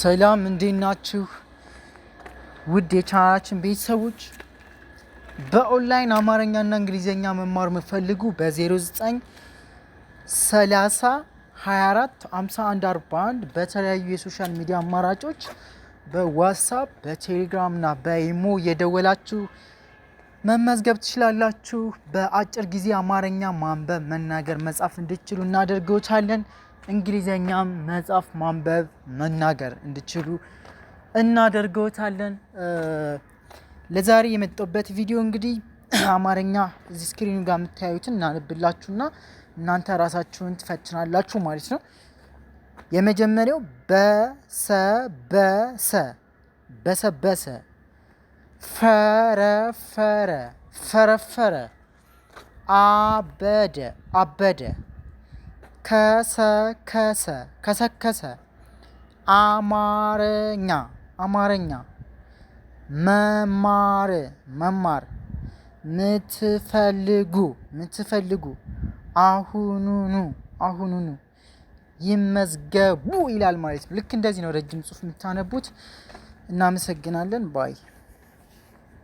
ሰላም እንዴት ናችሁ? ውድ የቻናላችን ቤተሰቦች በኦንላይን አማርኛና እንግሊዘኛ መማር የምትፈልጉ በ09 30 24 51 41 በተለያዩ የሶሻል ሚዲያ አማራጮች በዋትስአፕ በቴሌግራም እና በኢሞ እየደወላችሁ መመዝገብ ትችላላችሁ። በአጭር ጊዜ አማርኛ ማንበብ፣ መናገር፣ መጻፍ እንድትችሉ እናደርገውታለን። እንግሊዘኛም መጻፍ፣ ማንበብ፣ መናገር እንድትችሉ እናደርገውታለን። ለዛሬ የመጣሁበት ቪዲዮ እንግዲህ አማርኛ እዚህ ስክሪኑ ጋር የምታዩትን እናነብላችሁና እናንተ ራሳችሁን ትፈትናላችሁ ማለት ነው። የመጀመሪያው በሰበሰ በሰበሰ፣ ፈረፈረ ፈረፈረ፣ አበደ አበደ፣ ከሰከሰ ከሰከሰ፣ አማረኛ አማረኛ፣ መማር መማር፣ ምትፈልጉ ምትፈልጉ፣ አሁኑኑ አሁኑኑ፣ ይመዝገቡ ይላል ማለት ነው። ልክ እንደዚህ ነው ረጅም ጽሑፍ የምታነቡት። እናመሰግናለን ባይ